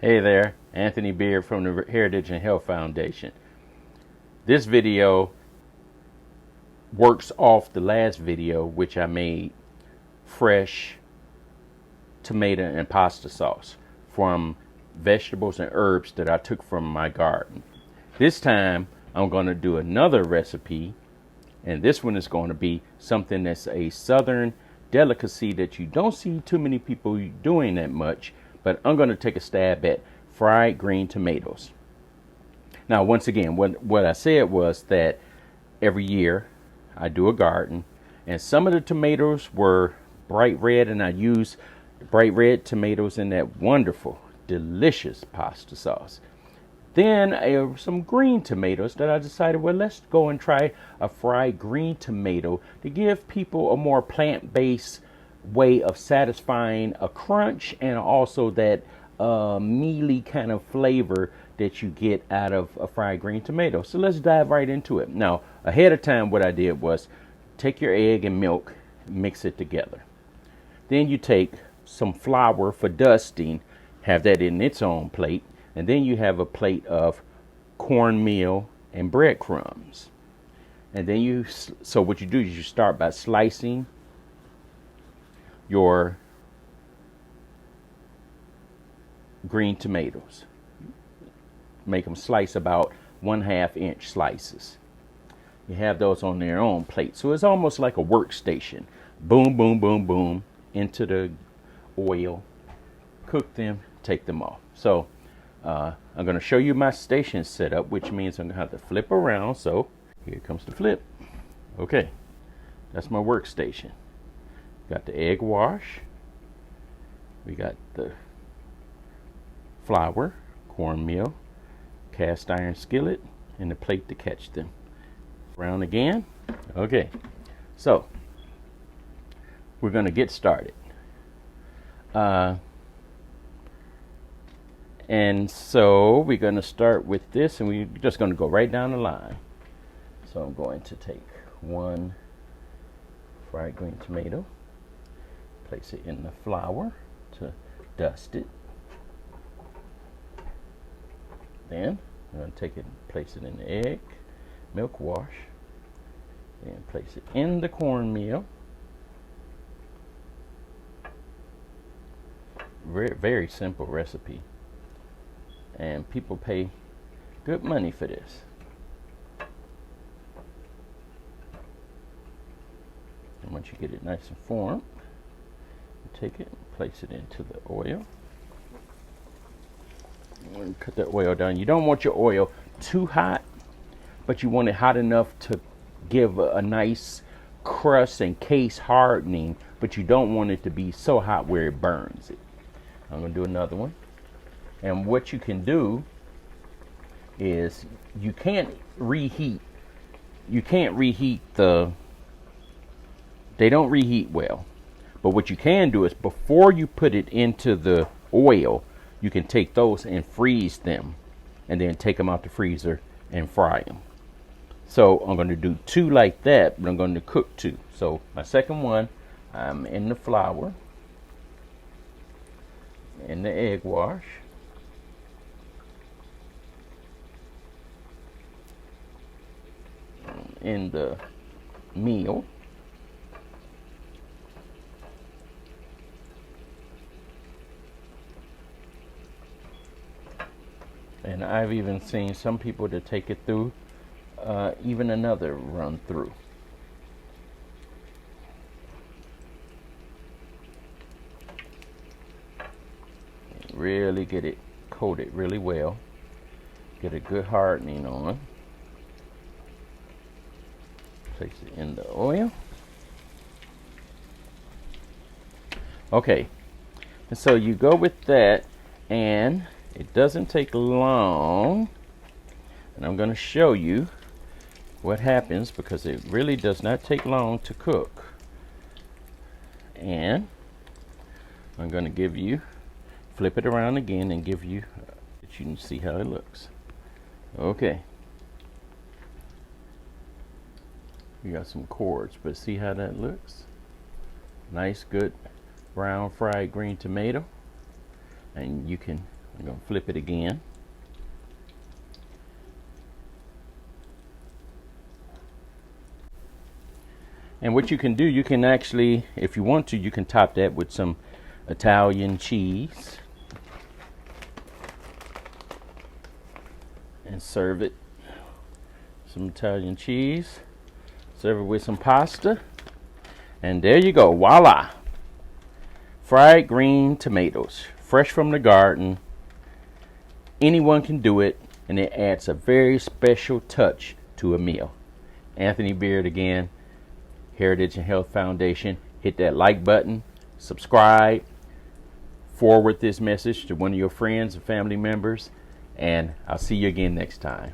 Hey there, Anthony Beard from the Heritage and Health Foundation. This video works off the last video, which I made fresh tomato and pasta sauce from vegetables and herbs that I took from my garden. This time I'm going to do another recipe, and this one is going to be something that's a southern delicacy that you don't see too many people doing that much, but I'm going to take a stab at fried green tomatoes. Now, once again, what I said was that every year I do a garden, and some of the tomatoes were bright red, and I use bright red tomatoes in that wonderful, delicious pasta sauce. Then some green tomatoes that I decided, well, let's go and try a fried green tomato to give people a more plant-based way of satisfying a crunch and also that mealy kind of flavor that you get out of a fried green tomato. So let's dive right into it. Now, ahead of time, what I did was take your egg and milk, mix it together. Then you take some flour for dusting, have that in its own plate. And then you have a plate of cornmeal and breadcrumbs. And then so what you do is you start by slicing your green tomatoes. Make them slice about 1/2 inch slices. You have those on their own plate. So it's almost like a workstation. Boom, boom, boom, boom, into the oil. Cook them, take them off. So I'm going to show you my station setup, which means I'm going to have to flip around. So here comes the flip. Okay, that's my workstation. Got the egg wash. We got the flour, cornmeal, cast iron skillet, and the plate to catch them. Round again. Okay, so we're going to get started. And so we're going to start with this, and we're just going to go right down the line. So I'm going to take one fried green tomato, place it in the flour to dust it. Then I'm going to take it and place it in the egg, milk wash, then place it in the cornmeal. Very, very simple recipe. And people pay good money for this. And once you get it nice and formed, you take it and place it into the oil. And cut that oil down. You don't want your oil too hot, but you want it hot enough to give a nice crust and case hardening, but you don't want it to be so hot where it burns it. I'm going to do another one. And what you can do is you can't reheat they don't reheat well. But what you can do is before you put it into the oil, you can take those and freeze them and then take them out the freezer and fry them. So I'm going to do 2 like that, but I'm going to cook 2. So my second one, I'm in the flour, in the egg wash, in the meal, and I've even seen some people to take it through even another run through. Really get it coated really well, get a good hardening on. Place it in the oil. Okay, and so you go with that, and it doesn't take long, and I'm going to show you what happens because it really does not take long to cook. And I'm going to flip it around again and give you that you can see how it looks. Okay. We got some cords, but see how that looks? Nice, good brown fried green tomato. And you can I'm going to flip it again. And what you can do, you can actually, if you want to, you can top that with some Italian cheese and serve it. Some Italian cheese, serve it with some pasta, and there you go. Voila! Fried green tomatoes, fresh from the garden. Anyone can do it, and it adds a very special touch to a meal. Anthony Beard again, Heritage and Health Foundation. Hit that like button, subscribe, forward this message to one of your friends and family members, and I'll see you again next time.